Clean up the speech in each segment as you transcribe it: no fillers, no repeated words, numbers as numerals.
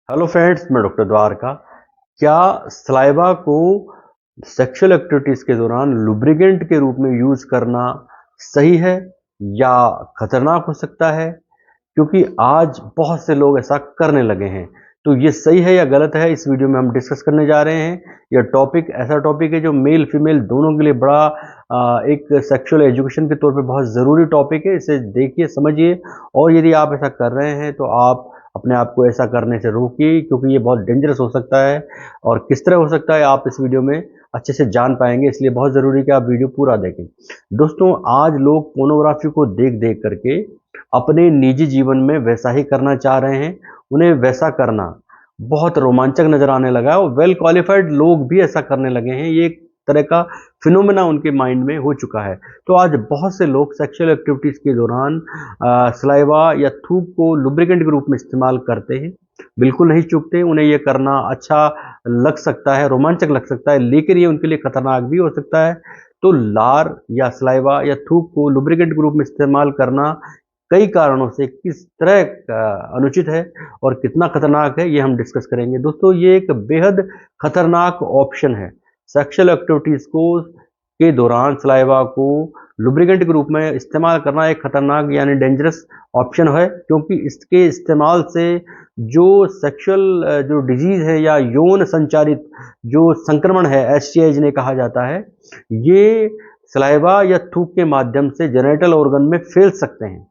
Hello friends, मैं doctor Dwarka. क्या saliva को सेक्सुअल एक्टिविटीज के दौरान लुब्रिकेंट के रूप में यूज करना सही है या खतरनाक हो सकता है? क्योंकि आज बहुत से लोग ऐसा करने लगे हैं। तो ये सही है या गलत है, इस वीडियो में हम डिस्कस करने जा रहे हैं। यह टॉपिक ऐसा टॉपिक है जो मेल फीमेल दोनों के लिए बड़ा एक सेक्सुअल एजुकेशन के तौर पे बहुत ज़रूरी टॉपिक है। इसे देखिए, समझिए, और यदि आप ऐसा कर रहे हैं तो आप अपने आप को ऐसा करने से रोकिए, क्योंकि ये बहुत डेंजरस हो सकता है। और किस तरह हो सकता है आप इस वीडियो में अच्छे से जान पाएंगे, इसलिए बहुत ज़रूरी है कि आप वीडियो पूरा देखें। दोस्तों, आज लोग पोर्नोग्राफी को देख देख करके अपने निजी जीवन में वैसा ही करना चाह रहे हैं। उन्हें वैसा करना बहुत रोमांचक नजर आने लगा है और वेल क्वालिफाइड लोग भी ऐसा करने लगे हैं। ये एक तरह का फिनोमेना उनके माइंड में हो चुका है। तो आज बहुत से लोग सेक्सुअल एक्टिविटीज के दौरान सलाइवा या थूक को लुब्रिकेंट के रूप में इस्तेमाल करते हैं। बिल्कुल नहीं चूकते। उन्हें यह करना अच्छा लग सकता है, रोमांचक लग सकता है, लेकिन ये उनके लिए खतरनाक भी हो सकता है। तो लार या सलाइवा या थूक को लुब्रिकेंट के रूप में इस्तेमाल करना कई कारणों से किस तरह अनुचित है और कितना खतरनाक है, ये हम डिस्कस करेंगे। दोस्तों, ये एक बेहद खतरनाक ऑप्शन है। सेक्सुअल एक्टिविटीज को के दौरान सलाइवा को लुब्रिकेंट के रूप में इस्तेमाल करना एक खतरनाक यानी डेंजरस ऑप्शन है, क्योंकि इसके इस्तेमाल से जो सेक्सुअल जो डिजीज है या यौन संचारित जो संक्रमण है, एसटीआई जिन्हें कहा जाता है, ये सलाइवा या थूक के माध्यम से जेनिटल ऑर्गन में फैल सकते हैं।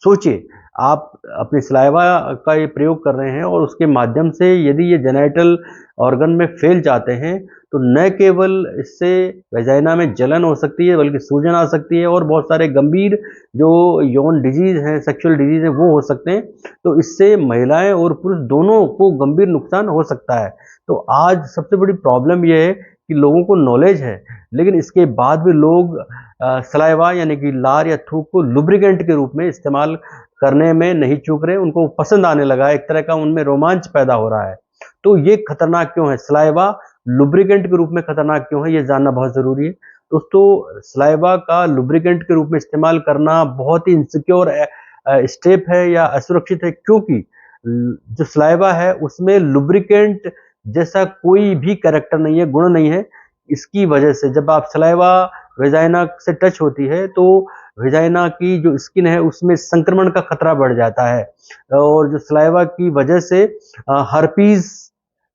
सोचिए, आप अपनी सलाइवा का ये प्रयोग कर रहे हैं और उसके माध्यम से यदि ये जेनिटल ऑर्गन में फैल जाते हैं तो न केवल इससे वेजाइना में जलन हो सकती है, बल्कि सूजन आ सकती है और बहुत सारे गंभीर जो यौन डिजीज हैं, सेक्सुअल डिजीज हैं, वो हो सकते हैं। तो इससे महिलाएं और पुरुष दोनों को गंभीर नुकसान हो सकता है। तो आज सबसे बड़ी प्रॉब्लम यह है कि लोगों को नॉलेज है, लेकिन इसके बाद भी लोग सलाइवा यानी कि लार या थूक को लुब्रिकेंट के रूप में इस्तेमाल करने में नहीं चूक रहे। उनको पसंद आने लगा है, एक तरह का उनमें रोमांच पैदा हो रहा है। तो ये खतरनाक क्यों है? सलाइवा लुब्रिकेंट के रूप में खतरनाक क्यों है, ये जानना बहुत जरूरी है। दोस्तों, सलाइवा का लुब्रिकेंट के रूप में इस्तेमाल करना बहुत ही इनसिक्योर स्टेप है या असुरक्षित है, क्योंकि जो सलाइवा है उसमें लुब्रिकेंट जैसा कोई भी कैरेक्टर नहीं है, गुण नहीं है। इसकी वजह से जब आप सलाइवा वेजाइना से टच होती है तो वेजाइना की जो स्किन है उसमें संक्रमण का खतरा बढ़ जाता है। और जो सलाइवा की वजह से हर्पीज,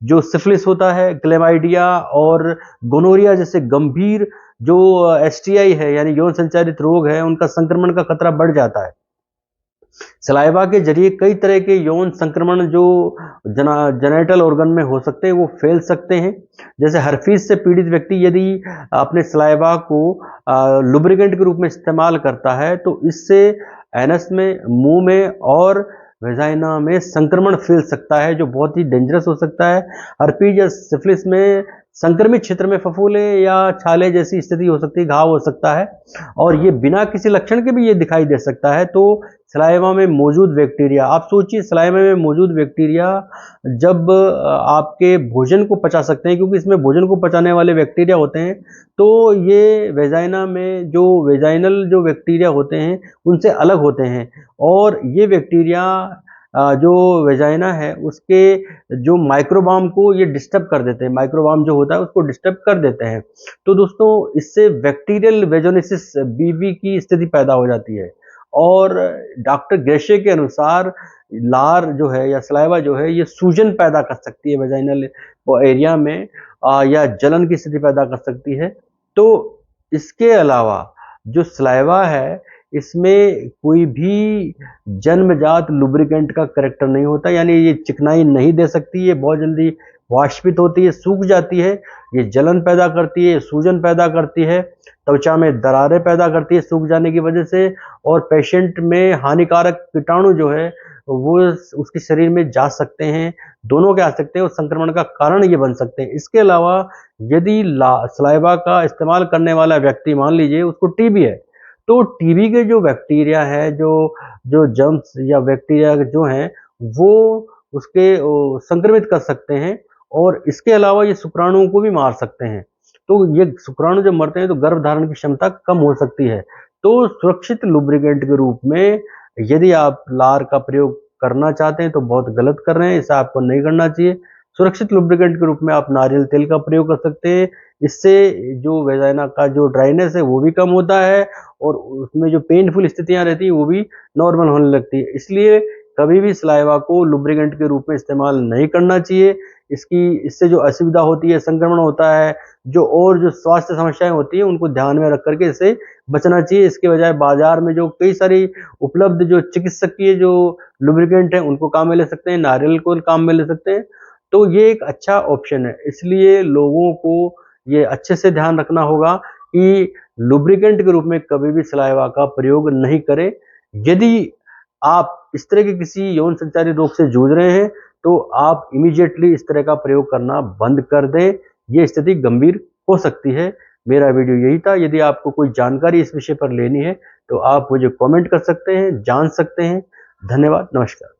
जो सिफिलिस होता है, क्लेमाइडिया और गोनोरिया जैसे गंभीर जो एसटीआई है यानी यौन संचारित रोग है, उनका संक्रमण का खतरा बढ़ जाता है। सलाइवा के जरिए कई तरह के यौन संक्रमण जो जेनिटल ऑर्गन में हो सकते हैं वो फैल सकते हैं। जैसे हर्पीज से पीड़ित व्यक्ति यदि अपने सलाइवा को लुब्रिकेंट के रूप में इस्तेमाल करता है तो इससे एनस में, मुंह में और वेजाइना में संक्रमण फैल सकता है, जो बहुत ही डेंजरस हो सकता है। हर्पीज या सिफिलिस में संक्रमित क्षेत्र में फफूले या छाले जैसी स्थिति हो सकती है, घाव हो सकता है, और ये बिना किसी लक्षण के भी ये दिखाई दे सकता है। तो सलाइवा में मौजूद बैक्टीरिया, आप सोचिए, सलाइवा में मौजूद बैक्टीरिया जब आपके भोजन को पचा सकते हैं, क्योंकि इसमें भोजन को पचाने वाले बैक्टीरिया होते हैं, तो ये वेजाइना में जो वेजाइनल जो बैक्टीरिया होते हैं उनसे अलग होते हैं। और ये बैक्टीरिया जो वेजाइना है उसके जो माइक्रोबाम को ये डिस्टर्ब कर देते हैं, माइक्रोबाम जो होता है उसको डिस्टर्ब कर देते हैं। तो दोस्तों, इससे बैक्टीरियल वेजोनिसिस, बीवी की स्थिति पैदा हो जाती है। और डॉक्टर ग्रेशे के अनुसार लार जो है या सलाइवा जो है ये सूजन पैदा कर सकती है वेजाइनल एरिया में, या जलन की स्थिति पैदा कर सकती है। तो इसके अलावा जो सलाइवा है इसमें कोई भी जन्मजात लुब्रिकेंट का कैरेक्टर नहीं होता, यानी ये चिकनाई नहीं दे सकती, ये बहुत जल्दी वाष्पित होती है, सूख जाती है, ये जलन पैदा करती है, सूजन पैदा करती है, त्वचा में दरारें पैदा करती है सूख जाने की वजह से, और पेशेंट में हानिकारक कीटाणु जो है वो उसके शरीर में जा सकते हैं, दोनों के आ सकते हैं और संक्रमण का कारण ये बन सकते हैं। इसके अलावा यदि सलाइवा का इस्तेमाल करने वाला व्यक्ति, मान लीजिए उसको टीबी है, तो टीबी के जो बैक्टीरिया है, जो जो जर्म्स या बैक्टीरिया जो हैं वो उसके संक्रमित कर सकते हैं, और इसके अलावा ये शुक्राणुओं को भी मार सकते हैं। तो ये शुक्राणु जब मरते हैं तो गर्भ धारण की क्षमता कम हो सकती है। तो सुरक्षित लुब्रिकेंट के रूप में यदि आप लार का प्रयोग करना चाहते हैं तो बहुत गलत कर रहे हैं, इसे आपको नहीं करना चाहिए। सुरक्षित लुब्रिकेंट के रूप में आप नारियल तेल का प्रयोग कर सकते हैं। इससे जो वेजाइना का जो ड्राइनेस है वो भी कम होता है और उसमें जो पेनफुल स्थितियां रहती है वो भी नॉर्मल होने लगती है। इसलिए कभी भी सलाइवा को लुब्रिकेंट के रूप में इस्तेमाल नहीं करना चाहिए। इससे जो असुविधा होती है, संक्रमण होता है, जो स्वास्थ्य समस्याएं होती है उनको ध्यान में रख करके इससे बचना चाहिए। इसके बजाय बाजार में जो कई सारी उपलब्ध जो चिकित्सकीय जो लुब्रिकेंट है उनको काम में ले सकते हैं, नारियल को काम में ले सकते हैं। तो ये एक अच्छा ऑप्शन है। इसलिए लोगों को ये अच्छे से ध्यान रखना होगा कि लुब्रिकेंट के रूप में कभी भी सलाइवा का प्रयोग नहीं करें। यदि आप इस तरह के किसी यौन संचारी रोग से जूझ रहे हैं तो आप इमीडिएटली इस तरह का प्रयोग करना बंद कर दें। ये स्थिति गंभीर हो सकती है। मेरा वीडियो यही था। यदि आपको कोई जानकारी इस विषय पर लेनी है तो आप मुझे कमेंट कर सकते हैं, जान सकते हैं। धन्यवाद, नमस्कार।